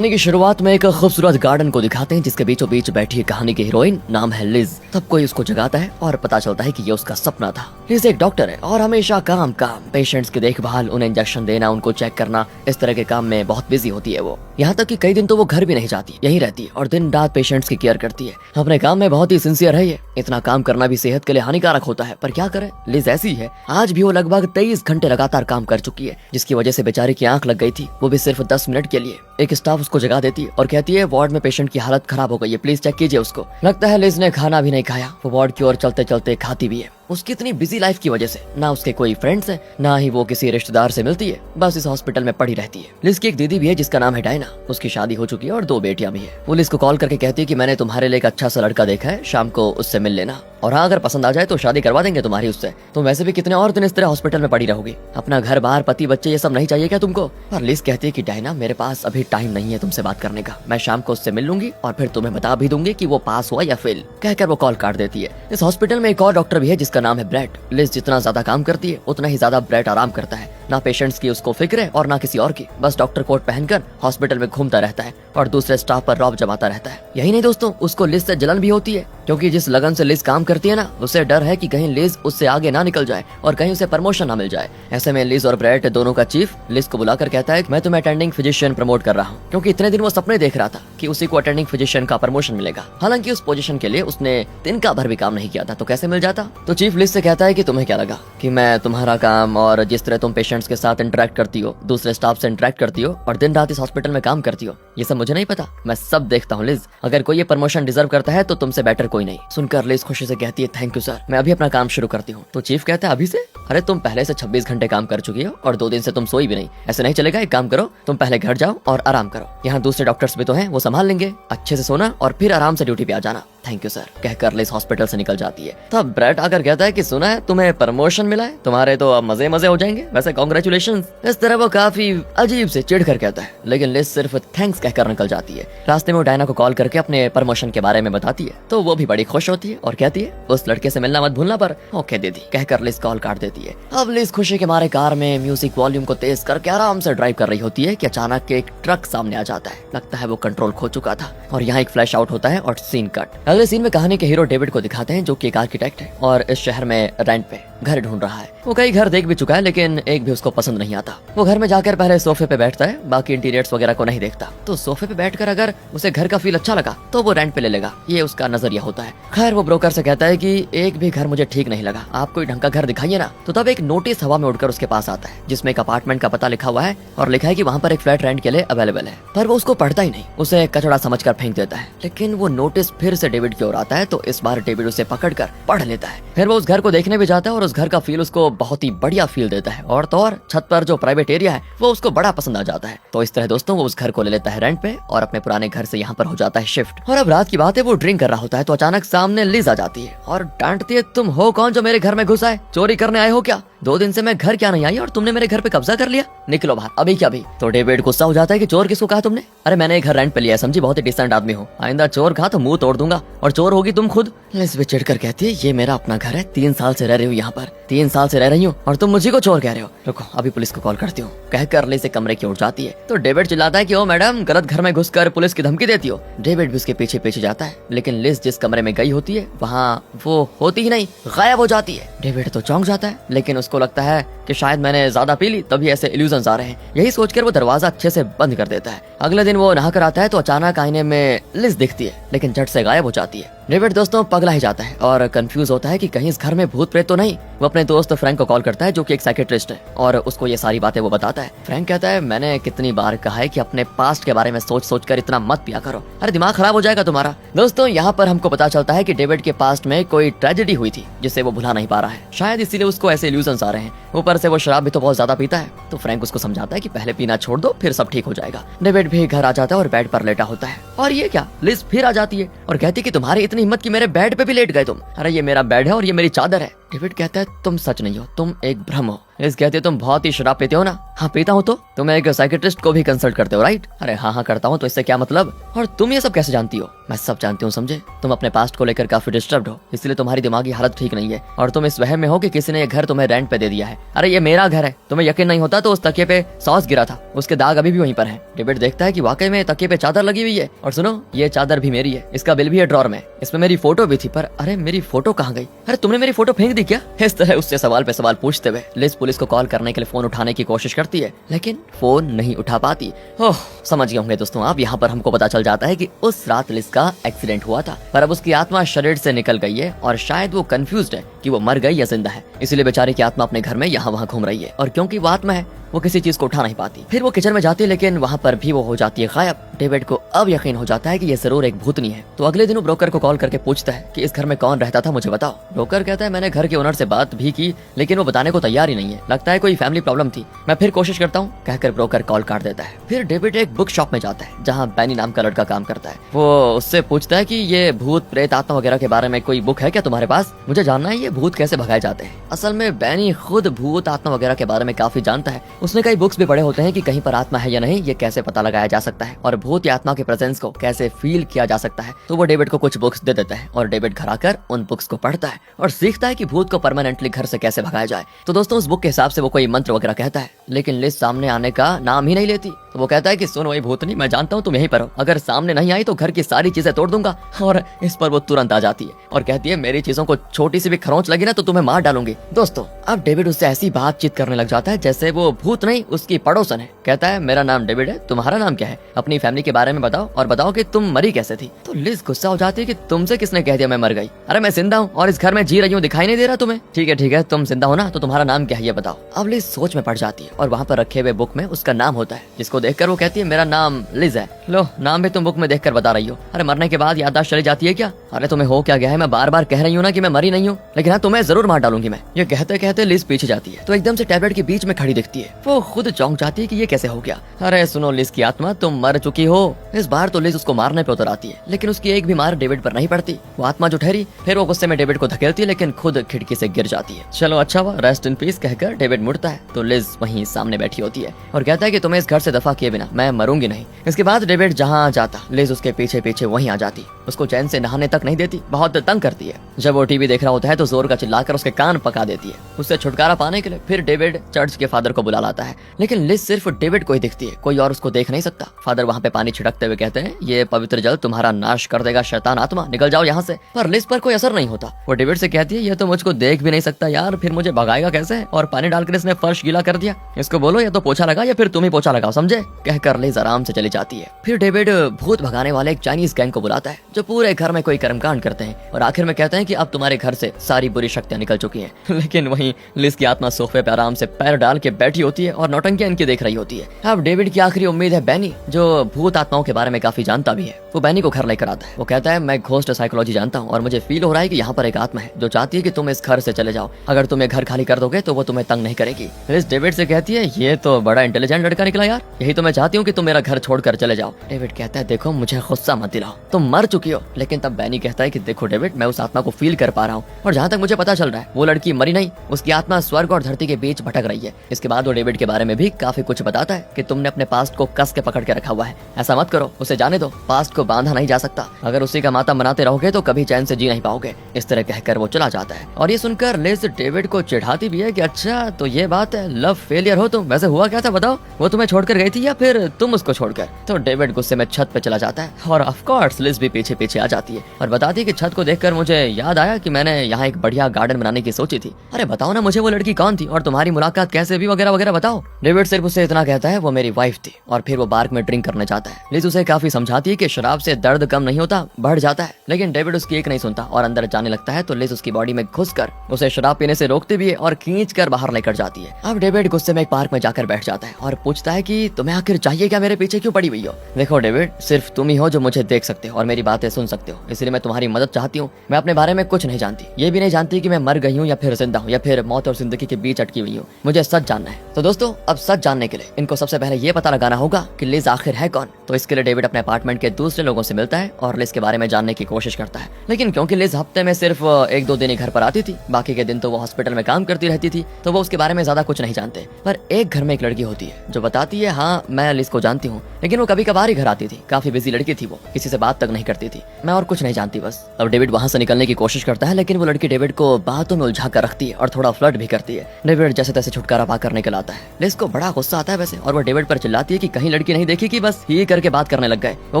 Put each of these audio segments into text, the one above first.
कहानी की शुरुआत में एक खूबसूरत गार्डन को दिखाते हैं जिसके बीचों बीच बैठी है कहानी की हीरोइन, नाम है लिज। तब कोई उसको जगाता है और पता चलता है कि ये उसका सपना था। लिज एक डॉक्टर है और हमेशा काम पेशेंट्स की देखभाल, उन्हें इंजेक्शन देना, उनको चेक करना, इस तरह के काम में बहुत बिजी होती है वो। यहाँ तक कि कई दिन तो वो घर भी नहीं जाती, यहीं रहती है और दिन रात पेशेंट्स की केयर करती है। अपने काम में बहुत ही सिंसियर है ये। इतना काम करना भी सेहत के लिए हानिकारक होता है, पर क्या करे, लिज ऐसी है। आज भी वो लगभग 23 घंटे लगातार काम कर चुकी है, जिसकी वजह से बेचारी की आंख लग गई थी, वो भी सिर्फ 10 मिनट के लिए। एक स्टाफ उसको जगा देती है और कहती है वार्ड में पेशेंट की हालत खराब हो गई है, प्लीज चेक कीजिए उसको। लगता है लिज ने खाना भी नहीं खाया, वो वार्ड की ओर चलते चलते खाती भी है। उसकी इतनी बिजी लाइफ की वजह से ना उसके कोई फ्रेंड्स हैं, ना ही वो किसी रिश्तेदार से मिलती है, बस इस हॉस्पिटल में पड़ी रहती है। लिज की एक दीदी भी है जिसका नाम है डायना, उसकी शादी हो चुकी है और 2 बेटियां भी है। वो लिज को कॉल करके कहती है कि मैंने तुम्हारे लिए एक अच्छा सा लड़का देखा है, शाम को उससे मिल लेना, और हाँ अगर पसंद आ जाए तो शादी करवा देंगे तुम्हारी उससे। तुम वैसे भी कितने और दिन इस तरह हॉस्पिटल में पड़ी रहोगी, अपना घर बार, पति, बच्चे, ये सब नहीं चाहिए क्या तुमको? और लिज कहती है कि डायना मेरे पास अभी टाइम नहीं है तुमसे बात करने का, मैं शाम को उससे मिल लूंगी और फिर तुम्हें बता भी दूंगी कि वो पास हुआ या फेल। कहकर वो कॉल काट देती है। इस हॉस्पिटल में एक और डॉक्टर भी है जिसका नाम है ब्रेट। लिज जितना ज्यादा काम करती है उतना ही ज्यादा ब्रेट आराम करता है। ना पेशेंट्स की उसको फिक्र है और ना किसी और की, बस डॉक्टर कोट पहनकर हॉस्पिटल में घूमता रहता है और दूसरे स्टाफ पर रौब जमाता रहता है। यही नहीं दोस्तों, उसको लिज से जलन भी होती है, क्योंकि जिस लगन से लिज काम करती है ना, उसे डर है कि कहीं लिज उससे आगे ना निकल जाए और कहीं उसे प्रमोशन ना मिल जाए। ऐसे में लिज और ब्रेट दोनों का चीफ लिज को बुलाकर कहता है कि मैं तुम्हें अटेंडिंग फिजिशियन प्रमोट कर रहा हूँ, क्योंकि इतने दिन वो सपने देख रहा था कि उसी को अटेंडिंग फिजिशियन का प्रमोशन मिलेगा। हालांकि उस पोजीशन के लिए उसने दिन का भर भी काम नहीं किया था, तो कैसे मिल जाता? तो चीफ लिज से कहता है कि तुम्हें क्या लगा कि मैं तुम्हारा काम और जिस तरह तुम पेशेंट्स के साथ इंटरेक्ट करती हो, दूसरे स्टाफ से इंटरेक्ट करती हो और दिन रात इस हॉस्पिटल में काम करती हो, ये सब मुझे नहीं पता? मैं सब देखता हूँ लिज, अगर कोई ये प्रमोशन डिजर्व करता है तो तुमसे बेटर कोई नहीं। सुनकर लिज खुशी से कहती है थैंक यू सर, मैं अभी अपना काम शुरू करती हूँ। तो चीफ कहता है अभी से? अरे तुम पहले से 26 घंटे काम कर चुकी हो और 2 दिन से तुम सोई भी नहीं, ऐसे नहीं चलेगा। एक काम करो, तुम पहले घर जाओ और आराम करो, यहाँ दूसरे डॉक्टर्स भी तो हैं, वो संभाल लेंगे। अच्छे से सोना और फिर आराम से ड्यूटी पे आ जाना। थैंक यू सर, कहकर लिज हॉस्पिटल से निकल जाती है। तब ब्रेट आकर कहता है कि सुना है तुम्हें प्रमोशन मिला है, तुम्हारे तो अब मजे मजे हो जाएंगे, वैसे कांग्रेचुलेशंस। इस तरह वो काफी अजीब से चिढ़ कर कहता है, लेकिन लिज सिर्फ थैंक्स कहकर निकल जाती है। रास्ते में वो डायना को कॉल करके अपने प्रमोशन के बारे में बताती है, तो वो भी बड़ी खुश होती है और कहती है उस लड़के से मिलना मत भूलना, पर ओके दीदी, कहकर लिज कॉल काट देती है। अब लिज खुशी के मारे कार में म्यूजिक वॉल्यूम को तेज करके आराम से ड्राइव कर रही होती है कि अचानक एक ट्रक सामने आ जाता है। लगता है वो कंट्रोल खो चुका था और यहाँ एक फ्लैश आउट होता है और सीन कट। अगले सीन में कहानी के हीरो डेविड को दिखाते हैं, जो कि एक आर्किटेक्ट है और इस शहर में रेंट पे घर ढूंढ रहा है। वो कई घर देख भी चुका है, लेकिन एक भी उसको पसंद नहीं आता। वो घर में जाकर पहले सोफे पे बैठता है, बाकी इंटीरियर्स वगैरह को नहीं देखता। तो सोफे पे बैठकर अगर उसे घर का फील अच्छा लगा तो वो रेंट पे ले लेगा, ये उसका नजरिया होता है। खैर वो ब्रोकर से कहता है कि एक भी घर मुझे ठीक नहीं लगा, आप कोई ढंग का घर दिखाइए ना। तो तब एक नोटिस हवा में उड़कर उसके पास आता है, जिसमें एक अपार्टमेंट का पता लिखा हुआ है और लिखा है कि वहाँ पर एक फ्लैट रेंट के लिए अवेलेबल है। पर वो उसको पढ़ता ही नहीं, उसे कचड़ा समझकर फेंक देता है। लेकिन वो नोटिस फिर से डेविड की ओर आता है, तो इस बार डेविड उसे पकड़कर पढ़ लेता है। फिर वो उस घर को देखने भी जाता है और उस घर का फील उसको बहुत ही बढ़िया फील देता है, और तो और छत पर जो प्राइवेट एरिया है वो उसको बड़ा पसंद आ जाता है। तो इस तरह दोस्तों वो उस घर को ले लेता है रेंट पे और अपने पुराने घर से यहाँ पर हो जाता है शिफ्ट। और अब रात की बात है, वो ड्रिंक कर रहा होता है, तो अचानक सामने लिज आ जाती है और डांटती है, तुम हो कौन जो मेरे घर में घुसा है? चोरी करने आए हो क्या? 2 दिन से मैं घर क्या नहीं आई और तुमने मेरे घर पे कब्जा कर लिया, निकलो बाहर अभी क्या अभी। तो डेविड गुस्सा हो जाता है कि चोर किसको कहा तुमने? अरे मैंने एक घर रेंट पे लिया है, समझी, बहुत ही डिसेंट आदमी हूँ, आइंदा चोर कहा तो मुंह तोड़ दूंगा, और चोर होगी तुम खुद। लिज भी चिढ़कर कहती है ये मेरा अपना घर है, 3 साल से रह रही हूँ यहाँ पर, 3 साल से रह रही हूँ और तुम मुझे को चोर कह रहे हो। रुको अभी पुलिस को कॉल करती हूँ, कहकर लिज एक कमरे की ओर जाती है। तो डेविड चिल्लाता है कि ओ मैडम, गलत घर में घुसकर पुलिस की धमकी देती हो। डेविड भी उसके पीछे पीछे जाता है, लेकिन लिज जिस कमरे में गई होती है वहाँ वो होती ही नहीं, गायब हो जाती है। डेविड तो चौंक जाता है, लेकिन उसको लगता है कि शायद मैंने ज्यादा पी ली तभी ऐसे इल्यूजन्स आ रहे हैं, यही सोचकर वो दरवाजा अच्छे से बंद कर देता है। अगले दिन वो नहाकर आता है तो अचानक आईने में लिज दिखती है, लेकिन झट से गायब हो जाती है। डेविड दोस्तों पगला ही जाता है और कंफ्यूज होता है कि कहीं इस घर में भूत प्रेत तो नहीं। वो अपने दोस्त फ्रैंक को कॉल करता है, जो कि एक साइकियाट्रिस्ट है, और उसको ये सारी बातें वो बताता है। फ्रैंक कहता है मैंने कितनी बार कहा है कि अपने पास्ट के बारे में सोच सोच कर इतना मत पिया करो, अरे दिमाग खराब हो जाएगा तुम्हारा। दोस्तों यहाँ पर हमको पता चलता है कि डेविड के पास्ट में कोई ट्रेजेडी हुई थी जिसे वो भुला नहीं पा रहा है, शायद इसीलिए उसको ऐसे इल्यूजन्स आ रहे हैं। ऊपर से वो शराब भी तो बहुत ज्यादा पीता है। तो फ्रैंक उसको समझाता है कि पहले पीना छोड़ दो, फिर सब ठीक हो जाएगा। डेविड भी घर आ जाता है और बेड पर लेटा होता है, और ये क्या, लिज फिर आ जाती है और कहती है कि तुम्हारी इतनी हिम्मत कि मेरे बेड पे भी लेट गए तुम। अरे ये मेरा बेड है और ये मेरी चादर है। डेविड कहता है तुम सच नहीं हो, तुम एक भ्रम हो। लिज कहती है तुम बहुत ही शराब पीते हो ना? हाँ पीता हूँ। तो तुम एक साइकियाट्रिस्ट को भी कंसल्ट करते हो राइट? अरे हाँ हाँ करता हूँ, तो इससे क्या मतलब? और तुम ये सब कैसे जानती हो? मैं सब जानती हूँ, समझे? तुम अपने पास्ट को लेकर काफी डिस्टर्ब्ड हो, इसलिए तुम्हारी दिमागी हालत ठीक नहीं है और तुम इस वहम में हो कि किसी ने ये घर तुम्हें रेंट पे दे दिया है। अरे ये मेरा घर है, तुम्हें यकीन नहीं होता तो उस तकिए पे सॉस गिरा था, उसके दाग अभी भी वहीं पर हैं। डेविड देखता है कि वाकई में तकिए पे चादर लगी हुई है, और सुनो ये चादर भी मेरी है, इसका बिल भी है ड्रॉर में, इसमें मेरी फोटो भी थी, पर अरे मेरी फोटो कहाँ गई? अरे तुमने मेरी फोटो फेंक दी क्या? इस तरह उससे सवाल पे सवाल पूछते हुए लिज पुलिस को कॉल करने के लिए फोन उठाने की कोशिश करती है, लेकिन फोन नहीं उठा पाती। ओह, समझ गए होंगे दोस्तों आप, यहाँ पर हमको पता चल जाता है कि उस रात लिज का एक्सीडेंट हुआ था, पर अब उसकी आत्मा शरीर से निकल गई है और शायद वो कंफ्यूज्ड है कि वो मर गई या जिंदा है, इसीलिए बेचारे की आत्मा अपने घर में यहाँ वहाँ घूम रही है। और क्योंकि वो आत्मा है वो किसी चीज को उठा नहीं पाती। फिर वो किचन में जाती है, लेकिन वहाँ पर भी वो हो जाती है गायब। डेविड को अब यकीन हो जाता है कि ये जरूर एक भूतनी है, तो अगले दिन वो ब्रोकर को कॉल करके पूछता है कि इस घर में कौन रहता था, मुझे बताओ। ब्रोकर कहता है मैंने घर के ओनर से बात भी की, लेकिन वो बताने को तैयार ही नहीं है, लगता है कोई फैमिली प्रॉब्लम थी, मैं फिर कोशिश करता हूँ, कहकर ब्रोकर कॉल काट देता है। फिर डेविड एक बुक शॉप में जाता है जहाँ बैनी नाम का लड़का काम करता है। वो उससे पूछता है कि ये भूत प्रेत आत्मा वगैरह के बारे में कोई बुक है क्या तुम्हारे पास? मुझे जानना है ये भूत कैसे भगाए जाते हैं। असल में बैनी खुद भूत आत्मा वगैरह के बारे में काफी जानता है, उसने कई बुक्स भी पढ़े होते हैं कि कहीं पर आत्मा है या नहीं, ये कैसे पता लगाया जा सकता है और भूत या आत्मा के प्रेजेंस को कैसे फील किया जा सकता है। तो वो डेविड को कुछ बुक्स दे देता है और डेविड घर आकर उन बुक्स को पढ़ता है और सीखता है कि भूत को परमानेंटली घर से कैसे भगाया जाए। तो दोस्तों उस बुक के हिसाब से वो कोई मंत्र वगैरह कहता है, लेकिन लिज सामने आने का नाम ही नहीं लेती। तो वो कहता है कि सुन वही भूतनी, मैं जानता हूँ तुम यहीं पर हो, अगर सामने नहीं आई तो घर की सारी चीजें तोड़ दूंगा। और इस पर वो तुरंत आ जाती है और कहती है मेरी चीजों को छोटी सी भी खरोंच लगी ना तो तुम्हें मार डालूंगी। दोस्तों अब डेविड उससे ऐसी बातचीत करने लग जाता है जैसे वो भूत नहीं उसकी पड़ोसन है। कहता है मेरा नाम डेविड है, तुम्हारा नाम क्या है? अपनी फैमिली के बारे में बताओ और बताओ कि तुम मरी कैसे थी। तो लिज गुस्सा हो जाती है कि तुमसे किसने कह दिया मैं मर गई? अरे मैं जिंदा हूँ और इस घर में जी रही हूँ, दिखाई नहीं दे रहा तुम्हें? ठीक है तुम जिंदा हो ना, तो तुम्हारा नाम क्या है ये बताओ। अब लिज सोच में पड़ जाती है और वहाँ पर रखे हुए बुक में उसका नाम होता है, जिसको देखकर वो कहती है मेरा नाम लिज है। लो नाम भी तुम बुक में देखकर बता रही हो। अरे मरने के बाद याददाश्त चली जाती है क्या? अरे तुम्हें हो क्या गया है? मैं बार बार कह रही हूँ ना कि मैं मरी नहीं हूँ, लेकिन हाँ तुम्हें जरूर मार डालूंगी मैं। ये कहते कहते लिज पीछे जाती है तो एकदम से टैबलेट के बीच में खड़ी दिखती है। वो खुद चौंक जाती है कि ये कैसे हो गया। अरे सुनो लिज की आत्मा, तुम मर चुकी हो। इस बार तो लिज उसको मारने पे उतर आती है, लेकिन उसकी एक भी मार डेविड पर नहीं पड़ती। वो आत्मा जो ठहरी, फिर वो गुस्से में डेविड को धकेलती है, लेकिन खुद खिड़की से गिर जाती है। चलो अच्छा हुआ, रेस्ट इन पीस कहकर डेविड मुड़ता है तो लिज वहीं सामने बैठी होती है और कहता है कि तुम्हें इस घर से दफा किए बिना मैं मरूंगी नहीं। इसके बाद डेविड जहाँ जाता लिज उसके पीछे पीछे वहीं आ जाती, उसको चैन से नहाने तक नहीं देती, बहुत तंग करती है। जब वो टीवी देख रहा होता है तो जोर का चिल्लाकर उसके कान पका देती है। उससे छुटकारा पाने के लिए फिर डेविड चर्च के फादर को बुला लाता है, लेकिन लिज सिर्फ डेविड को ही दिखती है, कोई और उसको देख नहीं सकता। फादर वहाँ पे पानी छिड़कते हुए कहते हैं ये पवित्र जल तुम्हारा नाश कर देगा शैतान आत्मा, निकल जाओ यहाँ से। पर लिज पर कोई असर नहीं होता। वो डेविड से कहती है ये तो मुझको देख भी नहीं सकता यार, फिर मुझे भगाएगा कैसे? और पानी डालकर इसने फर्श गीला कर दिया, इसको बोलो या तो पोछा लगा या फिर तुम ही पोछा लगाओ, समझे? कहकर लिज आराम से चली जाती है। फिर डेविड भूत भगाने वाले एक चाइनीज गैंग को बुलाता है जो पूरे घर में कोई कर्मकांड करते हैं और आखिर में कहते हैं कि अब तुम्हारे घर से सारी बुरी शक्तियां निकल चुकी हैं। लेकिन वहीं लिज की आत्मा सोफे पे आराम से पैर डाल के बैठी होती है और नौटंकियां इनकी देख रही होती है। अब डेविड की आखिरी उम्मीद है बैनी, जो भूत आत्माओं के बारे में काफी जानता भी है। वो बैनी को घर लेकर आता है। वो कहता है मैं घोस्ट साइकोलॉजी जानता हूँ और मुझे फील हो रहा है कि यहाँ पर एक आत्मा है जो चाहती है कि तुम इस घर से चले जाओ। अगर तुम ये घर खाली कर दोगे तो वो तुम्हें तंग नहीं करेगी। लिज डेविड से कहती है ये तो बड़ा इंटेलिजेंट लड़का निकला यार, यही तो मैं चाहती हूँ कि तुम मेरा घर छोड़कर चले जाओ। डेविड कहता है देखो मुझे गुस्सा मत दिलाओ, तुम मर चुकी हो। लेकिन तब बैनी कहता है कि देखो डेविड मैं उस आत्मा को फील कर पा रहा हूँ और जहाँ तक मुझे पता चल रहा है वो लड़की मरी नहीं, उसकी आत्मा स्वर्ग और धरती के बीच भटक रही है। इसके बाद वो डेविड के बारे में भी काफी कुछ बताता है कि तुमने अपने पास्ट को कस के पकड़ के रखा हुआ है, ऐसा मत करो, उसे जाने दो, पास्ट को बांधा नहीं जा सकता, अगर उसी का माता बनाते रहोगे तो कभी चैन से जी नहीं पाओगे। इस तरह कहकर वो चला जाता है और ये सुनकर लिज डेविड को चिढ़ाती भी है कि अच्छा तो ये बात है, लव फेलियर हो तुम, वैसे हुआ क्या था बताओ, वो तुम्हें छोड़कर गई थी या फिर तुम उसको छोड़कर? तो डेविड गुस्से में छत पे चला जाता है और ऑफ कोर्स लिज भी पीछे पीछे आ जाती है और बताती है कि छत को देखकर मुझे याद आया कि मैंने यहाँ एक बढ़िया गार्डन बनाने की सोची थी। अरे बताओ ना मुझे वो लड़की कौन थी और तुम्हारी मुलाकात कैसे भी वगैरह वगैरह बताओ। डेविड सिर्फ उससे इतना कहता है वो मेरी वाइफ थी और फिर वो बार्क में ड्रिंक करने जाता है। लिज उसे काफी समझाती है कि शराब से दर्द कम नहीं होता, बढ़ जाता है, लेकिन डेविड उसकी एक नहीं सुनता और अंदर जाने लगता है। तो लिज उसकी बॉडी में घुसकर उसे शराब पीने से रोकती भी है और खींच कर बाहर लेकर जाती है। अब डेविड गुस्से में एक पार्क में जाकर बैठ जाता है और पूछता है कि तुम्हें आखिर चाहिए क्या, मेरे पीछे क्यों पड़ी हुई हो? देखो डेविड सिर्फ तुम ही हो जो मुझे देख सकते हो और मेरी बातें सुन सकते हो, इसलिए मैं तुम्हारी मदद चाहती हूँ। मैं अपने बारे में कुछ नहीं जानती, ये भी नहीं जानती कि मैं मर गई हूँ या फिर जिंदा हूँ या फिर मौत और जिंदगी के बीच अटकी हुई हूँ। मुझे सच जानना है। तो दोस्तों अब सच जानने के लिए इनको सबसे पहले ये पता लगाना होगा कि लिज आखिर है कौन। तो इसके लिए डेविड अपने अपार्टमेंट के दूसरे लोगों से मिलता है और लिज के बारे में जानने की कोशिश करता है। लेकिन क्योंकि लिज हफ्ते में सिर्फ 1-2 दिन ही घर पर आती थी, बाकी के दिन तो वो हॉस्पिटल में काम करती रहती थी, तो वो उसके बारे में ज्यादा कुछ नहीं जानते। पर एक घर में एक लड़की होती है जो बताती है हाँ हाँ मैं लिज को जानती हूँ, लेकिन वो कभी कभार ही घर आती थी। काफी बिजी लड़की थी वो, किसी से बात तक नहीं करती थी। मैं और कुछ नहीं जानती बस। अब डेविड वहाँ से निकलने की कोशिश करता है, लेकिन वो लड़की डेविड को बातों में उलझा कर रखती है और थोड़ा फ्लर्ट भी करती है। डेविड जैसे तैसे छुटकारा पाकर निकल आता है। लिज को बड़ा गुस्सा आता है वैसे, और वो डेविड पर चिल्लाती है कि कहीं लड़की नहीं देखी कि बस ही करके बात करने लग गए। वो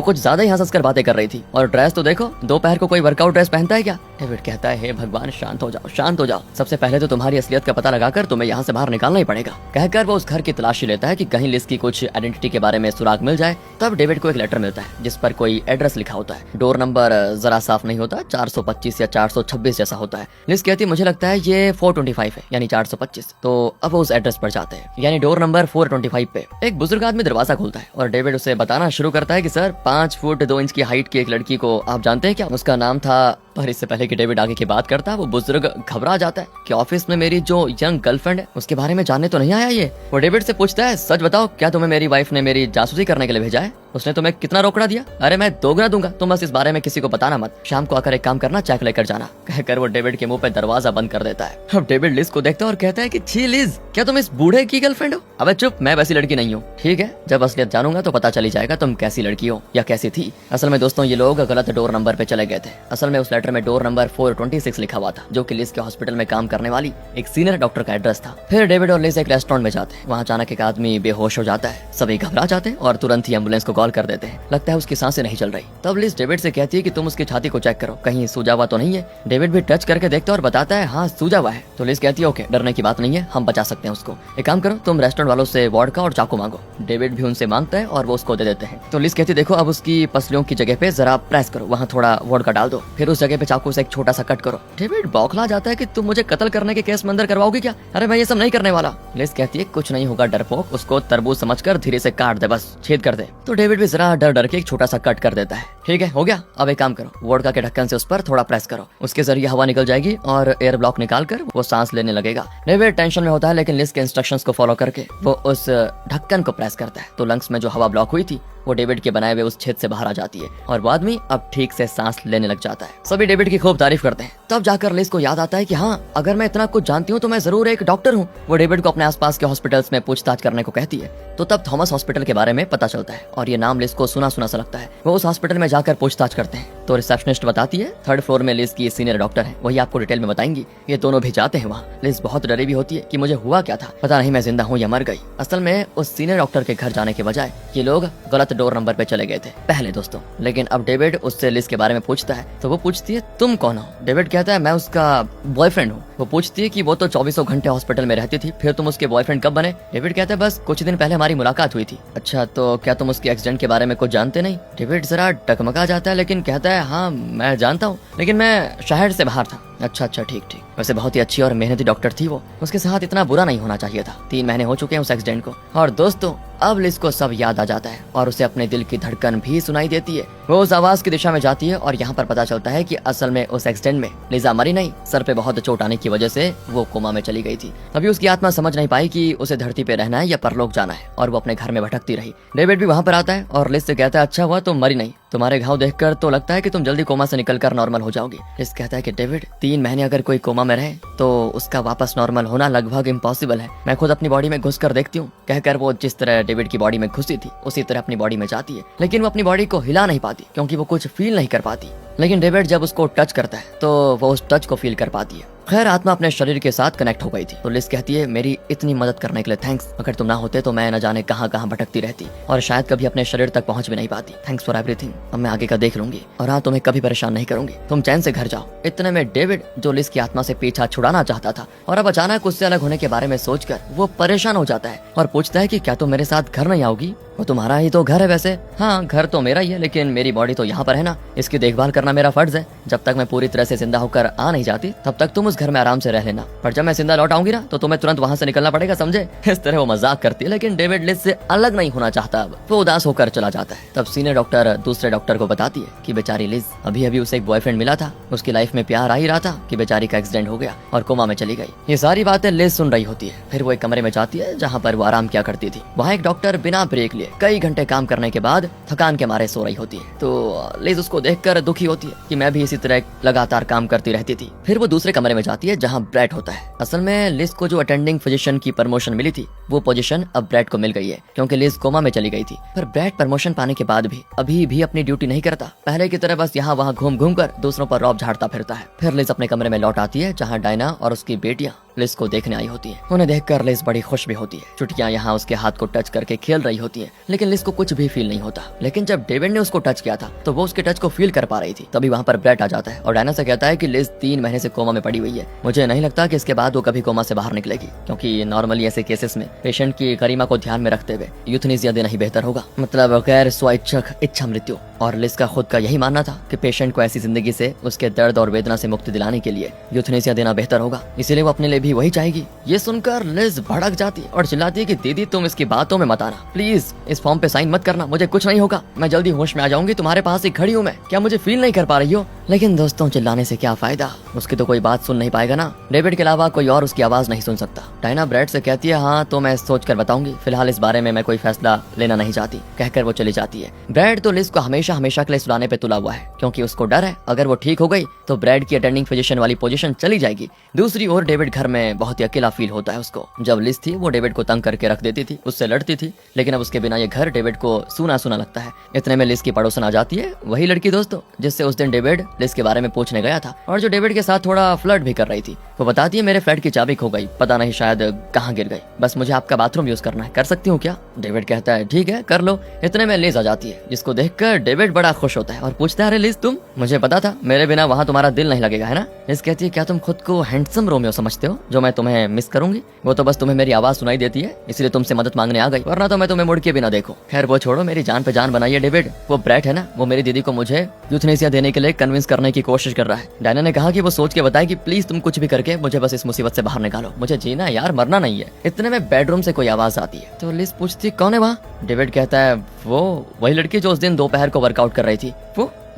कुछ ज्यादा ही हंस कर बातें कर रही थी। और ड्रेस तो देखो, दोपहर को कोई वर्कआउट ड्रेस पहनता है क्या? डेविड कहता है हे भगवान शांत हो जाओ, शांत हो जाओ। सबसे पहले तो तुम्हारी असलियत का पता लगाकर तुम्हें यहाँ से बाहर निकालना ही पड़ेगा। कहकर वो उस घर की तलाशी लेता है कि कहीं लिज की कुछ आइडेंटिटी के बारे में सुराग मिल जाए। तब डेविड को एक लेटर मिलता है जिस पर कोई एड्रेस लिखा होता है। डोर नंबर जरा साफ नहीं होता, 425 या 426 जैसा होता है। लिज कहती है मुझे लगता है ये 425 है, यानी 425। तो अब वो उस एड्रेस पर जाते हैं, यानी डोर नंबर 425 पे एक बुजुर्ग आदमी दरवाजा खोलता है और डेविड उसे बताना शुरू करता है कि सर 5 फुट 2 इंच की हाइट की एक लड़की को आप जानते हैं क्या? उसका नाम था। पर इससे पहले कि डेविड आगे की बात करता है, वो बुजुर्ग घबरा जाता है कि ऑफिस में मेरी जो यंग गर्लफ्रेंड है उसके बारे में जानने तो नहीं आया ये। वो डेविड से पूछता है सच बताओ, क्या तुम्हें मेरी वाइफ ने मेरी जासूसी करने के लिए भेजा है? उसने तुम्हें कितना रोकड़ा दिया? अरे मैं दोगुना दूंगा, तुम बस इस बारे में किसी को बताना मत। शाम को आकर एक काम करना, चेक लेकर जाना। कहकर वो डेविड के मुंह पे दरवाजा बंद कर देता है। अब डेविड लिज को देखता है और कहता है कि छी लिज, क्या तुम इस बूढ़े की गर्लफ्रेंड हो? अबे चुप, मैं वैसी लड़की नहीं हूँ। ठीक है, जब असलियत जानूंगा तो पता चली जाएगा तुम कैसी लड़की हो या कैसी थी। असल में दोस्तों ये लोग गलत डोर नंबर पे चले गए थे। असल में उस लेटर में डोर नंबर 426 लिखा हुआ था, जो कि लिज के हॉस्पिटल में काम करने वाली एक सीनियर डॉक्टर का एड्रेस था। फिर डेविड और लिज एक रेस्टोरेंट में जाते हैं। वहाँ अचानक एक आदमी बेहोश हो जाता है। सभी घबरा जाते हैं और तुरंत ही एम्बुलेंस को कॉल कर देते हैं। लगता है उसकी सांसें नहीं चल रही। तब लिज डेविड से कहती है कि तुम उसकी छाती को चेक करो, कहीं सूजा हुआ तो नहीं है। डेविड भी टच करके देखता है और बताता है हाँ सूजा हुआ है। तो लिज कहती है ओके, डरने की बात नहीं है, हम बचा सकते हैं उसको। एक काम करो, तुम रेस्टोरेंट वालों से वोडका और चाकू मांगो। डेविड भी उनसे मांगता है और वो उसको दे देते हैं। तो लिज कहती है देखो, अब उसकी पसलियों की जगह पे जरा प्रेस करो, वहाँ थोड़ा वोडका डाल दो, फिर उस जगह पे चाकू से एक छोटा सा कट करो। डेविड बौखला जाता है कि तुम मुझे कत्ल करने के केस में अंदर करवाओगे क्या? अरे मैं ये सब नहीं करने वाला। लिज कहती है कुछ नहीं होगा डरपोक, उसको तरबूज समझकर धीरे से काट दे, बस छेद कर दे। तो डेविड भी जरा डर डर के एक छोटा सा कट कर देता है। ठीक है, हो गया। अब एक काम करो, वोडका के ढक्कन से उस पर थोड़ा प्रेस करो, उसके जरिए हवा निकल जाएगी और एयर ब्लॉक निकाल कर वो सांस लेने लगेगा। डेविड टेंशन में होता है, लेकिन लिज के इंस्ट्रक्शंस को फॉलो करके वो उस ढक्कन को प्रेस करता है। तो लंग्स में जो हवा ब्लॉक हुई थी वो डेविड के बनाए हुए उस छेद से बाहर आ जाती है और वो आदमी अब ठीक से सांस लेने लग जाता है। सभी डेविड की खूब तारीफ करते हैं। तब जाकर लिज को याद आता है कि हाँ, अगर मैं इतना कुछ जानती हूँ तो मैं जरूर एक डॉक्टर हूँ। वो डेविड को अपने आसपास के हॉस्पिटल्स में पूछताछ करने को कहती है। तो तब थॉमस हॉस्पिटल के बारे में पता चलता है और ये नाम लिज को सुना सुना सा लगता है। वो उस हॉस्पिटल में जाकर पूछताछ करते हैं तो रिसेप्शनिस्ट बताती है 3rd फ्लोर में लिज की सीनियर डॉक्टर है, वही आपको डिटेल में बताएंगी। ये दोनों भी जाते हैं वहाँ। लिज बहुत डरी भी होती है कि मुझे हुआ क्या था, पता नहीं मैं जिंदा हूँ या मर गई। असल में उस सीनियर डॉक्टर के घर जाने के बजाय ये लोग गलत डोर नंबर पे चले गए थे पहले दोस्तों। लेकिन अब डेविड उससे लिज के बारे में पूछता है तो वो पूछती है तुम कौन हो? डेविड कहता है मैं उसका बॉयफ्रेंड हूँ। वो पूछती है कि वो तो 24 घंटे हॉस्पिटल में रहती थी, फिर तुम उसके बॉयफ्रेंड कब बने? डेविड कहता है बस कुछ दिन पहले हमारी मुलाकात हुई थी। अच्छा, तो क्या तुम उसके एक्सीडेंट के बारे में कुछ जानते नहीं? डेविड जरा डगमगा जाता है, लेकिन कहता है हाँ मैं जानता हूँ, लेकिन मैं शहर से बाहर था। अच्छा ठीक ठीक। वैसे बहुत ही अच्छी और मेहनती डॉक्टर थी वो, उसके साथ इतना बुरा नहीं होना चाहिए था। 3 महीने हो चुके हैं उस एक्सीडेंट को। और दोस्तों अब लिज को सब याद आ जाता है और उसे अपने दिल की धड़कन भी सुनाई देती है। वो उस आवाज की दिशा में जाती है और यहाँ पर पता चलता है कि असल में उस एक्सीडेंट में लिजा मरी नहीं, सर पे बहुत चोट आने की वजह से वो कोमा में चली गई थी। अभी उसकी आत्मा समझ नहीं पाई कि उसे धरती पे रहना है या परलोक जाना है और वो अपने घर में भटकती रही। डेविड भी वहाँ पर आता है और लिज से कहता है अच्छा हुआ तुम मरी नहीं, तुम्हारे घाव देखकर तो लगता है कि तुम जल्दी कोमा से निकलकर नॉर्मल हो जाओगी। लिज कहता है कि डेविड 3 महीने अगर कोई कोमा में रहे तो उसका वापस नॉर्मल होना लगभग इम्पॉसिबल है। मैं खुद अपनी बॉडी में घुस कर देखती हूँ। कहकर वो जिस तरह डेविड की बॉडी में घुसी थी उसी तरह अपनी बॉडी में जाती है, लेकिन वो अपनी बॉडी को हिला नहीं पाती क्योंकि वो कुछ फील नहीं कर पाती। लेकिन डेविड जब उसको टच करता है तो वो उस टच को फील कर पाती है। खैर आत्मा अपने शरीर के साथ कनेक्ट हो गई थी। तो लिज कहती है मेरी इतनी मदद करने के लिए थैंक्स, अगर तुम ना होते तो मैं न जाने कहां कहां भटकती रहती और शायद कभी अपने शरीर तक पहुंच भी नहीं पाती। थैंक्स फॉर एवरीथिंग, अब मैं आगे का देख लूंगी और हाँ तुम्हें कभी परेशान नहीं करूंगी, तुम चैन से घर जाओ। इतने में डेविड जो लिज की आत्मा से पीछा छुड़ाना चाहता था और अब अचानक उससे अलग होने के बारे में सोचकर वो परेशान हो जाता है और पूछता है कि क्या तुम मेरे साथ घर नहीं आओगी? वो तुम्हारा ही तो घर है। वैसे हाँ घर तो मेरा ही है, लेकिन मेरी बॉडी तो यहाँ पर है ना, इसकी देखभाल करना मेरा फर्ज है। जब तक मैं पूरी तरह से जिंदा होकर आ नहीं जाती तब तक तुम उस घर में आराम से रह लेना, पर जब मैं जिंदा लौट आऊंगी ना तो तुम्हें तुरंत वहाँ से निकलना पड़ेगा, समझे? इस तरह वो मजाक करती है, लेकिन डेविड लिज से अलग नहीं होना चाहता। अब वो उदास होकर चला जाता है। तब सीनियर डॉक्टर दूसरे डॉक्टर को बताती है कि बेचारी लिज अभी अभी उसे एक बॉयफ्रेंड मिला था, उसकी लाइफ में प्यार आ ही रहा था कि बेचारी का एक्सीडेंट हो गया और कोमा में चली गई। ये सारी बातें लिज सुन रही होती है। फिर वो एक कमरे में जाती है जहाँ पर वो आराम किया करती थी। वहाँ एक डॉक्टर बिना ब्रेक लिए कई घंटे काम करने के बाद थकान के मारे सो रही होती है। तो लिज उसको देखकर दुखी होती है कि मैं भी इसी तरह लगातार काम करती रहती थी। फिर वो दूसरे कमरे में में जाती है जहाँ ब्रैड होता है। असल में लिज को जो अटेंडिंग फिजिशियन की प्रमोशन मिली थी वो पोजीशन अब ब्रैड को मिल गई है, क्योंकि लिज कोमा में चली गई थी। पर ब्रैड प्रमोशन पाने के बाद भी अभी भी अपनी ड्यूटी नहीं करता, पहले की तरह बस यहाँ वहाँ घूम घूम कर दूसरों पर रौब झाड़ता फिरता है। फिर लिज अपने कमरे में लौट आती है जहाँ डायना और उसकी बेटियां लिज को देखने आई होती हैं। उन्हें देखकर लिज बड़ी खुश भी होती है। चुटियां यहाँ उसके हाथ को टच करके खेल रही होती हैं, लेकिन लिज को कुछ भी फील नहीं होता। लेकिन जब डेविड ने उसको टच किया था तो वो उसके टच को फील कर पा रही थी। तभी वहाँ पर ब्रैड आ जाता है और डायना से कहता है कि लिज 3 महीने से कोमा में पड़ी हुई है। मुझे नहीं लगता कि इसके बाद वो कभी कोमा से बाहर निकलेगी, क्योंकि नॉर्मली ऐसे केसेस में पेशेंट की गरिमा को ध्यान में रखते हुए यूथनेसिया देना ही बेहतर होगा, मतलब गैर स्वैच्छिक इच्छा मृत्यु। और लिज का खुद का यही मानना था कि पेशेंट को ऐसी जिंदगी से, उसके दर्द और वेदना से मुक्ति दिलाने के लिए यूथनेसिया देना बेहतर होगा, इसीलिए वो अपने लिए भी वही चाहेगी। ये सुनकर लिज भड़क जाती और चिल्लाती है कि दीदी तुम इसकी बातों में मत आना, प्लीज इस फॉर्म पे साइन मत करना, मुझे कुछ नहीं होगा, मैं जल्दी होश में आ जाऊंगी, तुम्हारे पास ही खड़ी हूँ मैं, क्या मुझे फील नहीं कर पा रही हो? लेकिन दोस्तों चिल्लाने से क्या फायदा, उसकी तो कोई बात सुन नहीं पाएगा ना। डेविड के अलावा कोई और उसकी आवाज नहीं सुन सकता। डायना ब्रैड से कहती है हाँ तो मैं सोच कर बताऊंगी, फिलहाल इस बारे में मैं कोई फैसला लेना नहीं चाहती, कहकर वो चली जाती है। ब्रैड तो लिज को हमेशा हमेशा के लिए सुलाने पे तुला हुआ है, क्योंकि उसको डर है अगर वो ठीक हो गई तो ब्रैड की अटेंडिंग फिजिशियन वाली पोजीशन चली जाएगी। दूसरी ओर डेविड घर में बहुत ही अकेला फील होता है उसको। जब लिज थी वो डेविड को तंग करके रख देती थी, उससे लड़ती थी, लेकिन अब उसके बिना ये घर डेविड को सूना सूना लगता है। इतने में लिज की पड़ोसन आ जाती है, वही लड़की दोस्तों जिससे उस दिन डेविड लिज के बारे में पूछने गया था और जो डेविड के साथ थोड़ा फ्लर्ट भी कर रही थी। वो बताती है मेरे फ्लैट की चाबी खो गई, पता नहीं शायद कहाँ गिर गई, बस मुझे आपका बाथरूम यूज करना है, कर सकती हूँ क्या? डेविड कहता है ठीक है कर लो। इतने में लिज आ जाती है, जिसको देखकर डेविड बड़ा खुश होता है और पूछता है अरे लिज तुम, मुझे पता था मेरे बिना वहाँ तुम्हारा दिल नहीं लगेगा है ना। लिज कहती है क्या तुम खुद को हैंडसम रोमियो समझते हो जो मैं तुम्हें मिस करूंगी? वो तो बस तुम्हें मेरी आवाज सुनाई देती है इसलिए तुमसे मदद मांगने आ गई, वरना तो मैं तुम्हें मुड़ के भी ना देखूं। खैर वो छोड़ो, मेरी जान पे जान बनाइए डेविड। वो ब्रैड है ना, वो मेरी दीदी को मुझे यूथनेसिया देने के लिए कन्विंस करने की कोशिश कर रहा है। डायना ने कहा कि वो सोच के बताए कि प्लीज तुम कुछ भी करके मुझे बस इस मुसीबत से बाहर निकालो, मुझे जीना है यार, मरना नहीं है। इतने में बेडरूम से कोई आवाज आती है तो लिज पूछती कौन है वहाँ? डेविड कहता है वो वही लड़की जो उस दिन दोपहर को वर्कआउट कर रही थी,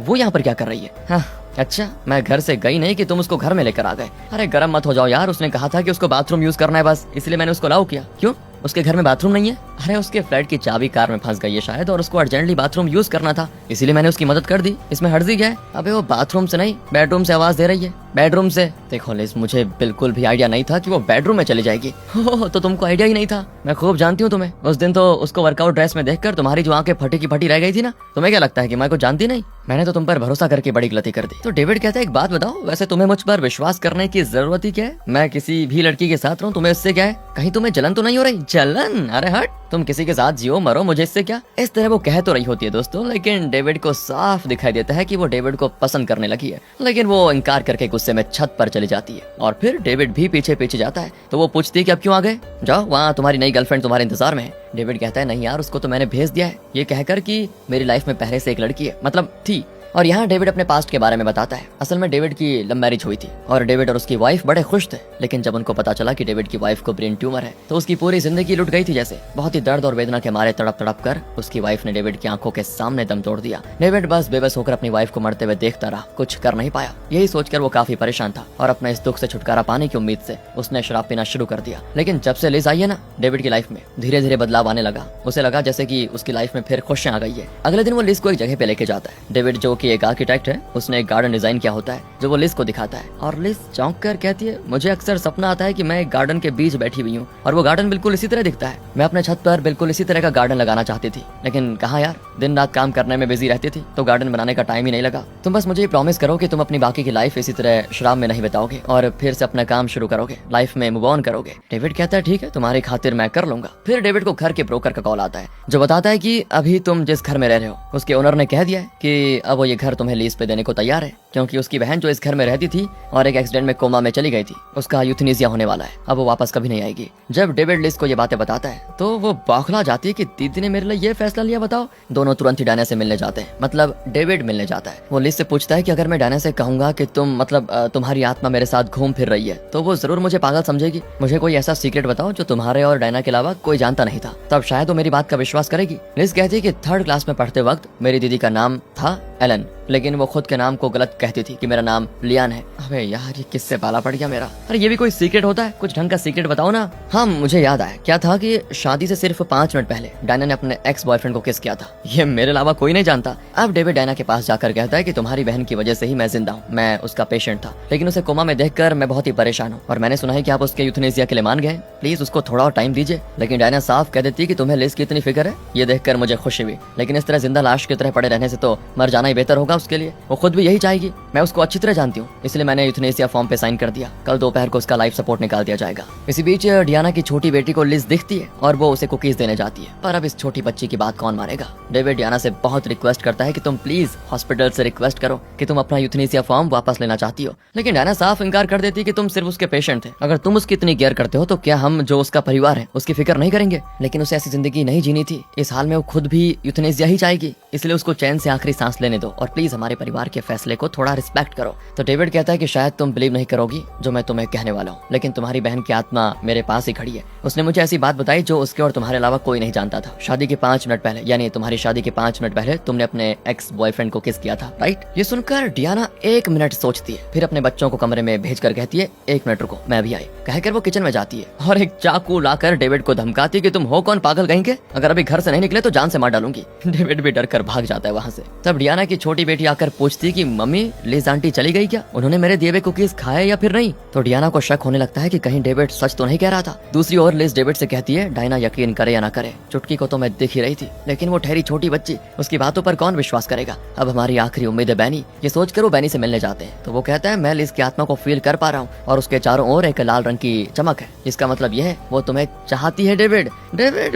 वो यहाँ पर क्या कर रही है? हाँ अच्छा, मैं घर से गई नहीं कि तुम उसको घर में लेकर आ गए। अरे गर्म मत हो जाओ यार, उसने कहा था कि उसको बाथरूम यूज करना है बस, इसलिए मैंने उसको अलाउ किया। क्यों उसके घर में बाथरूम नहीं है? अरे उसके फ्लैट की चाबी कार में फंस गई है शायद और उसको अर्जेंटली बाथरूम यूज करना था, इसीलिए मैंने उसकी मदद कर दी। इसमें हर्जी क्या है? अबे वो बाथरूम से नहीं बेडरूम से आवाज दे रही है, बेडरूम से। देखो लिज मुझे बिल्कुल भी आइडिया नहीं था कि वो बेडरूम में चली जाएगी। हो तो तुमको आइडिया ही नहीं था, मैं खूब जानती हूँ तुम्हें। उस दिन तो उसको वर्कआउट ड्रेस में देखकर तुम्हारी जो आंखें फटी की फटी रह गई थी ना, तुम्हें क्या लगता है कि मैं को जानती नहीं? मैंने तो तुम पर भरोसा करके बड़ी गलती कर दी। तो डेविड कहता है एक बात बताओ, वैसे तुम्हें मुझ पर विश्वास करने की जरूरत ही क्या है? मैं किसी भी लड़की के साथ रहूं, तुम्हें इससे क्या है? कहीं तुम्हें जलन तो नहीं हो रही? जलन? अरे हट, तुम किसी के साथ जियो मरो, मुझे इससे क्या? इस तरह वो कह तो रही होती है दोस्तों, लेकिन डेविड को साफ दिखाई देता है कि वो डेविड को पसंद करने लगी है। लेकिन वो इनकार करके गुस्से में छत पर चली जाती है और फिर डेविड भी पीछे पीछे जाता है। तो वो पूछती है कि अब क्यों आ गए? जाओ, वहाँ तुम्हारी नई गर्लफ्रेंड तुम्हारे इंतजार में है। डेविड कहता है नहीं यार, उसको तो मैंने भेज दिया है, ये कहकर कि मेरी लाइफ में पहले से एक लड़की है, मतलब थी। और यहाँ डेविड अपने पास्ट के बारे में बताता है। असल में डेविड की लव मैरिज हुई थी और डेविड और उसकी वाइफ बड़े खुश थे, लेकिन जब उनको पता चला कि डेविड की वाइफ को ब्रेन ट्यूमर है तो उसकी पूरी जिंदगी लुट गई थी जैसे। बहुत ही दर्द और वेदना के मारे तड़प तड़प कर उसकी वाइफ ने डेविड की आंखों के सामने दम तोड़ दिया। डेविड बस बेबस होकर अपनी वाइफ को मरते हुए देखता रहा, कुछ कर नहीं पाया। यही सोचकर वो काफी परेशान था और अपने इस दुख से छुटकारा पाने की उम्मीद से उसने शराब पीना शुरू कर दिया। लेकिन जब से लिज आई है ना डेविड की लाइफ में, धीरे धीरे बदलाव आने लगा। उसे लगा जैसे कि उसकी लाइफ में फिर खुशियां आ गई है। अगले दिन वो लिज को एक जगह पे लेके जाता है। डेविड जो कि एक आर्किटेक्ट है, उसने एक गार्डन डिजाइन किया होता है जो वो लिज को दिखाता है और लिज चौंक कर कहती है मुझे अक्सर सपना आता है कि मैं एक गार्डन के बीच बैठी हुई हूँ और वो गार्डन बिल्कुल इसी तरह दिखता है। मैं अपने छत पर बिल्कुल इसी तरह का गार्डन लगाना चाहती थी, लेकिन कहाँ यार, दिन रात काम करने में बिजी रहती थी तो गार्डन बनाने का टाइम ही नहीं लगा। तुम बस मुझे प्रॉमिस करो कि तुम अपनी बाकी की लाइफ इसी तरह शराब में नहीं बिताओगे और फिर से अपना काम शुरू करोगे, लाइफ में मूव ऑन करोगे। डेविड कहता है ठीक है, तुम्हारी खातिर मैं कर लूंगा। फिर डेविड को घर के ब्रोकर का कॉल आता है जो बताता है कि अभी तुम जिस घर में रह रहे हो उसके ओनर ने कह दिया है कि अब वो ये घर तुम्हें लीज पे देने को तैयार है, क्योंकि उसकी बहन जो इस घर में रहती थी और एक एक्सीडेंट में कोमा में चली गई थी, उसका यूथनेसिया होने वाला है, अब वो वापस कभी नहीं आएगी। जब डेविड लिज को ये बातें बताता है तो वो बौखला जाती है कि दीदी ने मेरे लिए ये फैसला लिया, बताओ। दोनों तुरंत ही डायना से मिलने जाते हैं, मतलब डेविड मिलने जाता है। वो लिज से पूछता है कि अगर मैं डायना से कहूंगा कि तुम मतलब तुम्हारी आत्मा मेरे साथ घूम फिर रही है तो वो जरूर मुझे पागल समझेगी, मुझे कोई ऐसा सीक्रेट बताओ जो तुम्हारे और डायना के अलावा कोई जानता नहीं था, तब शायद वो मेरी बात का विश्वास करेगी। लिज कहती है कि 3rd क्लास में पढ़ते वक्त मेरी दीदी का नाम था एलन लेकिन वो खुद के नाम को गलत कहती थी कि मेरा नाम लियान है। अबे यार ये किससे पाला पड़ गया मेरा। अरे ये भी कोई सीक्रेट होता है? कुछ ढंग का सीक्रेट बताओ ना। हाँ मुझे याद आया, क्या था कि शादी से सिर्फ 5 मिनट पहले डायना ने अपने एक्स बॉयफ्रेंड को किस किया था। ये मेरे अलावा कोई नहीं जानता। अब डेविड डायना के पास जाकर कहता है कि तुम्हारी बहन की वजह से ही मैं जिंदा हूँ, मैं उसका पेशेंट था, लेकिन उसे कोमा में देखकर मैं बहुत ही परेशान हूँ और मैंने सुना है कि आप उसके यूथनेसिया के लिए मान गए, प्लीज उसको थोड़ा और टाइम दीजिए। लेकिन डायना साफ कह देती है कि तुम्हें लिज की इतनी फिक्र है। ये देखकर मुझे खुशी हुई, लेकिन इस तरह जिंदा लाश की तरह पड़े रहने से तो मर जाना ही बेहतर होगा उसके लिए। वो खुद भी यही चाहेगी, मैं उसको अच्छी तरह जानती हूँ, इसलिए मैंने यूथनेसिया फॉर्म पे साइन कर दिया। कल दोपहर को उसका लाइफ सपोर्ट निकाल दिया जाएगा। इसी बीच डियाना की छोटी बेटी को लिज दिखती है और वो उसे कुकीज देने जाती है, पर अब इस छोटी बच्ची की बात कौन मानेगा। डेविड डियाना से बहुत रिक्वेस्ट करता है कि तुम प्लीज हॉस्पिटल से रिक्वेस्ट करो कि तुम अपना यूथनेसिया फॉर्म वापस लेना चाहती हो, लेकिन डियाना साफ इनकार कर देती है कि तुम सिर्फ उसके पेशेंट थे। अगर तुम उसकी इतनी केयर करते हो तो क्या हम जो उसका परिवार है उसकी फिक्र नहीं करेंगे। लेकिन उसे ऐसी जिंदगी नहीं जीनी थी, इस हाल में वो खुद भी यूथनेसिया ही चाहेगी, इसलिए उसको चैन से आखिरी सांस लेने दो और प्लीज हमारे परिवार के फैसले को थोड़ा रिस्पेक्ट करो। तो डेविड कहता है कि शायद तुम बिलीव नहीं करोगी जो मैं तुम्हें कहने वाला हूँ, लेकिन तुम्हारी बहन की आत्मा मेरे पास ही खड़ी है। उसने मुझे ऐसी बात बताई जो उसके और तुम्हारे अलावा कोई नहीं जानता था। शादी के 5 मिनट पहले, यानी तुम्हारी शादी के 5 मिनट पहले तुमने अपने एक्स बॉयफ्रेंड को किस किया था, राइट। ये सुनकर डियाना 1 मिनट सोचती है, फिर अपने बच्चों को कमरे में भेजकर कहती है 1 मिनट रुको मैं भी आई। कहकर वो किचन में जाती है और एक चाकू लाकर डेविड को धमकाती है कि तुम हो कौन पागल कहेंगे, अगर अभी घर से नहीं निकले तो जान से मार डालूंगी। डेविड भी डर कर भाग जाता है वहाँ से। तब डियाना की छोटी बेटी आकर पूछती है कि मम्मी लिज आंटी चली गई क्या, उन्होंने मेरे दिए हुए कुकीज खाए या फिर नहीं। तो डियाना को शक होने लगता है कि कहीं डेविड सच तो नहीं कह रहा था। दूसरी ओर लिज डेविड से कहती है डायना यकीन करे या ना करे, चुटकी को तो मैं दिख ही रही थी, लेकिन वो ठहरी छोटी बच्ची, उसकी बातों पर कौन विश्वास करेगा। अब हमारी आखिरी उम्मीद है बैनी। ये सोचकर वो बैनी से मिलने जाते हैं तो वो कहता है मैं लिज की आत्मा को फील कर पा रहा हूँ और उसके चारों ओर एक लाल रंग की चमक है, जिसका मतलब यह है वो तुम्हें चाहती है। डेविड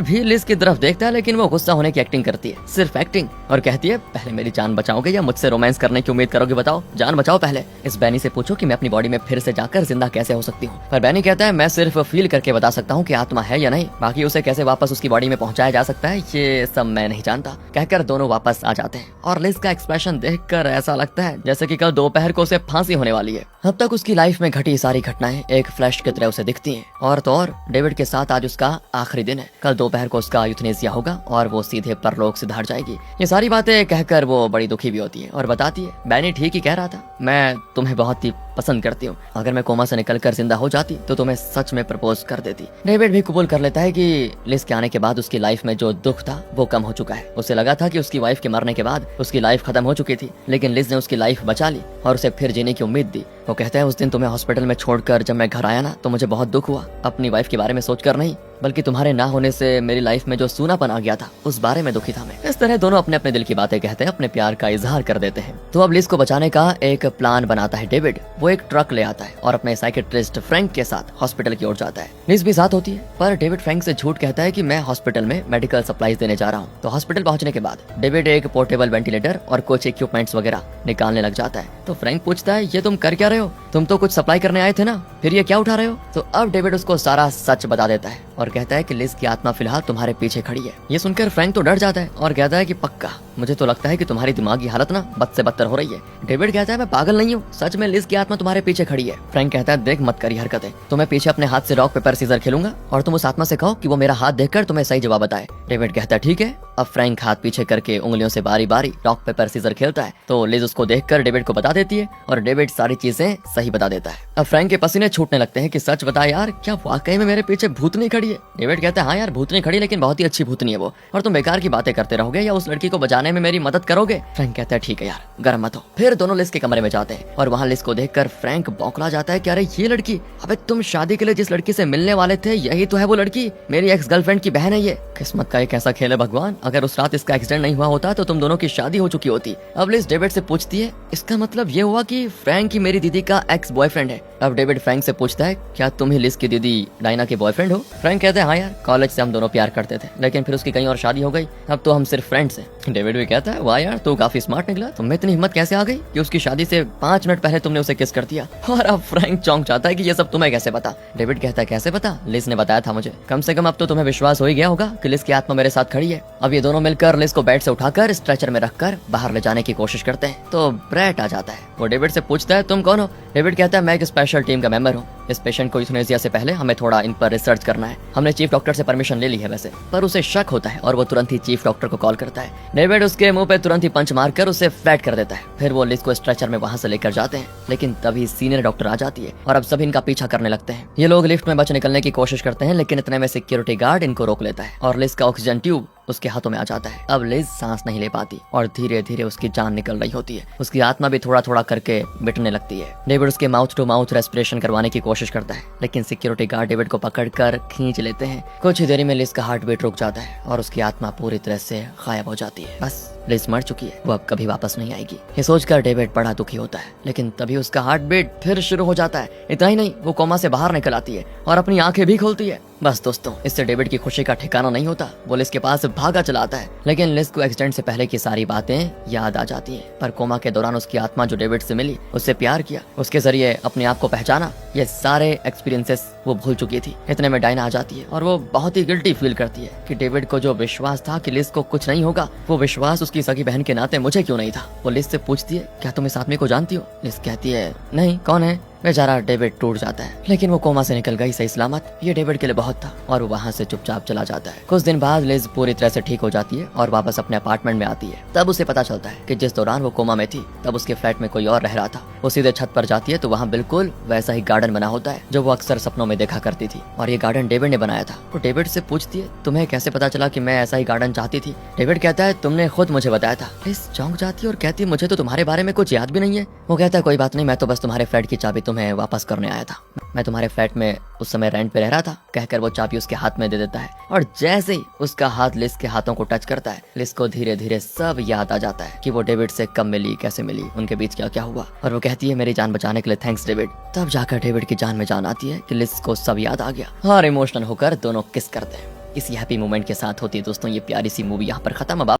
भी लिज की तरफ देखता है, लेकिन वो गुस्सा होने की एक्टिंग करती है, सिर्फ एक्टिंग, और कहती है पहले मेरी जान बचाओगे या मुझसे रोमांस करने की उम्मीद करोगे, बताओ जान बचाओ पहले। इस बैनी से पूछो कि मैं अपनी बॉडी में फिर से जाकर जिंदा कैसे हो सकती हूँ। पर बैनी कहता है मैं सिर्फ फील करके बता सकता हूँ कि आत्मा है या नहीं, बाकी उसे कैसे वापस उसकी बॉडी में पहुंचाया जा सकता है ये सब मैं नहीं जानता। कहकर दोनों वापस आ जाते हैं और लिज का एक्सप्रेशन देखकर ऐसा लगता है जैसे कि कल दोपहर को उसे फांसी होने वाली है। अब तक उसकी लाइफ में घटी सारी घटनाएं एक फ्लैश की तरह उसे दिखती हैं। और तो और डेविड के साथ आज उसका आखिरी दिन है, कल दोपहर को उसका यूथनेसिया होगा और वो सीधे परलोक सिधार जाएगी। ये सारी बातें कहकर वो बड़ी दुखी भी होती है और बताती है बैनी ठीक ही कह रहा था, मैं तुम्हें बहुत ही पसंद करती हूँ, अगर मैं कोमा से निकलकर जिंदा हो जाती तो तुम्हें सच में प्रपोज कर देती। डेविड भी कबूल कर लेता है कि लिज के आने के बाद उसकी लाइफ में जो दुख था वो कम हो चुका है। उसे लगा था कि उसकी वाइफ के मरने के बाद उसकी लाइफ खत्म हो चुकी थी, लेकिन लिज ने उसकी लाइफ बचा ली और उसे फिर जीने की उम्मीद दी। वो कहता है उस दिन तुम्हें हॉस्पिटल में छोड़कर जब मैं घर आया ना तो मुझे बहुत दुख हुआ, अपनी वाइफ के बारे में सोचकर नहीं, बल्कि तुम्हारे ना होने से मेरी लाइफ में जो सूनापन आ गया था उस बारे में दुखी था मैं। इस तरह दोनों अपने अपने दिल की बातें कहते हैं, अपने प्यार का इजहार कर देते हैं। तो अब लिज को बचाने का एक प्लान बनाता है डेविड। वो एक ट्रक ले आता है और अपने साइकेट्रिस्ट फ्रैंक के साथ हॉस्पिटल की ओर जाता है। लिज भी साथ होती है, पर डेविड फ्रैंक से झूठ कहता है कि मैं हॉस्पिटल में मेडिकल सप्लाईज देने जा रहा हूँ। तो हॉस्पिटल पहुंचने के बाद डेविड एक पोर्टेबल वेंटिलेटर और कुछ इक्विपमेंट्स वगैरह निकालने लग जाता है। तो फ्रैंक पूछता है ये तुम कर क्या रहे हो, तुम तो कुछ सप्लाई करने आए थे ना, फिर ये क्या उठा रहे हो। तो अब डेविड उसको सारा सच बता देता है और कहता है कि लिज की आत्मा फिलहाल तुम्हारे पीछे खड़ी है। ये सुनकर फ्रैंक तो डर जाता है और कहता है कि पक्का, मुझे तो लगता है कि तुम्हारी दिमागी हालत ना बद से बदतर हो रही है। डेविड कहता है मैं पागल नहीं हूँ, सच में लिज की आत्मा तुम्हारे पीछे खड़ी है। फ्रैंक कहता है देख मत करी हरकतें, तो मैं पीछे अपने हाथ से रॉक पेपर सीजर खेलूंगा और तुम उस आत्मा से कहो कि वो मेरा हाथ देखकर तुम्हें सही जवाब बताए। डेविड कहता है ठीक है। अब फ्रैंक हाथ पीछे करके उंगलियों से बारी बारी रॉक पेपर सीजर खेलता है, तो लिज उसको देखकर डेविड को बता देती है और डेविड सारी चीजें सही बता देता है। अब फ्रैंक के पसीने छूटने लगते हैं कि सच बता यार, क्या वाकई में मेरे पीछे भूतनी खड़ी है। डेविड कहता है हाँ यार भूतनी खड़ी, लेकिन बहुत ही अच्छी भूतनी है वो, और तुम बेकार की बातें करते रहोगे या उस लड़की को बचाने में मेरी मदद करोगे। फ्रैंक कहता है ठीक है यार गर्म मत हो। फिर दोनों लिज के कमरे में जाते हैं और वहाँ लिज को देखकर फ्रैंक बौखला जाता है कि अरे ये लड़की, अबे तुम शादी के लिए जिस लड़की से मिलने वाले थे यही तो है वो लड़की, मेरी एक्स गर्लफ्रेंड की बहन है ये। किस्मत का एक ऐसा खेल है भगवान, अगर उस रात इसका एक्सीडेंट नहीं हुआ होता तो तुम दोनों की शादी हो चुकी होती। अब लिज डेविड से पूछती है इसका मतलब ये हुआ कि फ्रैंक ही मेरी दीदी का एक्स बॉयफ्रेंड है। अब डेविड फ्रैंक से पूछता है क्या तुम ही लिज की दीदी डायना के बॉयफ्रेंड हो। फ्रैंक कहते हैं हाँ यार, कॉलेज से हम दोनों प्यार करते थे, लेकिन फिर उसकी कहीं और शादी हो गई, अब तो हम सिर्फ फ्रेंड्स हैं। डेविड भी कहता है वाह यार, तू काफी स्मार्ट निकला, तुम में इतनी हिम्मत कैसे आ गई कि उसकी शादी से 5 मिनट पहले तुमने उसे किस कर दिया। और अब फ्रैंक चौंक जाता है कि ये सब तुम्हें कैसे पता। डेविड कहता है कैसे पता, लिज ने बताया था मुझे। कम से कम अब तो तुम्हें विश्वास हो ही गया होगा कि लिज की आत्मा मेरे साथ खड़ी है। अब ये दोनों मिलकर लिज को बेड से उठाकर स्ट्रेचर में रखकर बाहर ले जाने की कोशिश करते हैं। तो ब्रैट आ जाता है, वो डेविड से पूछता है तुम कौन हो। डेविड कहता है मैं एक स्पेशल टीम का मेंबर हूँ, इस पेशेंट को यूथनेसिया से पहले हमें थोड़ा इन पर रिसर्च करना है। हमने चीफ डॉक्टर से परमिशन ले ली है वैसे, पर उसे शक होता है और वो तुरंत ही चीफ डॉक्टर को कॉल करता है। डेविड उसके मुंह पे तुरंत ही पंच मारकर उसे फ्लैट कर देता है। फिर वो लिज को स्ट्रेचर में वहां से लेकर जाते हैं, लेकिन तभी सीनियर डॉक्टर आ जाती है और अब सभी इनका पीछा करने लगते हैं। ये लोग लिफ्ट में बच निकलने की कोशिश करते हैं, लेकिन इतने में सिक्योरिटी गार्ड इनको रोक लेता है और लिज का ऑक्सीजन ट्यूब उसके हाथों में आ जाता है। अब लिज सांस नहीं ले पाती और धीरे धीरे उसकी जान निकल रही होती है। उसकी आत्मा भी थोड़ा थोड़ा करके मिटने लगती है। डेविड उसके माउथ टू माउथ रेस्पिरेशन करवाने की कोशिश करता है, लेकिन सिक्योरिटी गार्ड डेविड को पकड़कर खींच लेते हैं। कुछ ही देरी में लिज का हार्ट बीट रुक जाता है और उसकी आत्मा पूरी तरह से गायब हो जाती है। बस लिज मर चुकी है, वो अब कभी वापस नहीं आएगी। ये सोचकर डेविड बड़ा दुखी होता है, लेकिन तभी उसका हार्ट बीट फिर शुरू हो जाता है। इतना ही नहीं, वो कोमा से बाहर निकल आती है और अपनी आंखें भी खोलती है। बस दोस्तों, इससे डेविड की खुशी का ठिकाना नहीं होता। वो लिज के पास भागा चला आता है, लेकिन लिज को एक्सीडेंट से पहले की सारी बातें याद आ जाती हैं। पर कोमा के दौरान उसकी आत्मा जो डेविड से मिली, उससे प्यार किया, उसके जरिए अपने आप को पहचाना, ये सारे एक्सपीरियंसेस वो भूल चुकी थी। इतने में डायना आ जाती है और वो बहुत ही गिल्टी फील करती है कि डेविड को जो विश्वास था कि लिज को कुछ नहीं होगा, वो विश्वास उसकी सगी बहन के नाते मुझे क्यों नहीं था। वो लिज से पूछती है, क्या तुम इस आदमी को जानती हो? लिज कहती है, नहीं, कौन है? बेचारा डेविड टूट जाता है, लेकिन वो कोमा से निकल गई सही सलामत। ये डेविड के लिए बहुत था और वो वहाँ से चुपचाप चला जाता है। कुछ दिन बाद लिज पूरी तरह से ठीक हो जाती है और वापस अपने अपार्टमेंट में आती है। तब उसे पता चलता है कि जिस दौरान वो कोमा में थी, तब उसके फ्लैट में कोई और रह रहा था। वो सीधे छत पर जाती है तो वहाँ बिल्कुल वैसा ही गार्डन बना होता है जो वो अक्सर सपनों में देखा करती थी, और ये गार्डन डेविड ने बनाया था। वो डेविड से पूछती है, तुम्हें कैसे पता चला कि मैं ऐसा ही गार्डन चाहती थी? डेविड कहता है, तुमने खुद मुझे बताया था। लिज चौंक जाती है और कहती है, मुझे तो तुम्हारे बारे में कुछ याद भी नहीं है। वो कहता है, कोई बात नहीं, मैं तो बस तुम्हारे फ्लैट की चाबी तुम्हें वापस करने आया था। मैं तुम्हारे फ्लैट में उस समय रेंट पे रह रहा था, कहकर वो चाबी उसके हाथ में दे देता है। और जैसे ही उसका हाथ लिज के हाथों को टच करता है, लिज को धीरे धीरे सब याद आ जाता है कि वो डेविड से कब मिली, कैसे मिली, उनके बीच क्या क्या हुआ। और वो कहती है, मेरी जान बचाने के लिए थैंक्स डेविड। तब जाकर डेविड की जान में जान आती है कि लिज को सब याद आ गया और इमोशनल होकर दोनों किस करते हैं। इसी हैप्पी मोमेंट के साथ होती है दोस्तों ये प्यारी सी मूवी यहाँ पर खत्म। अब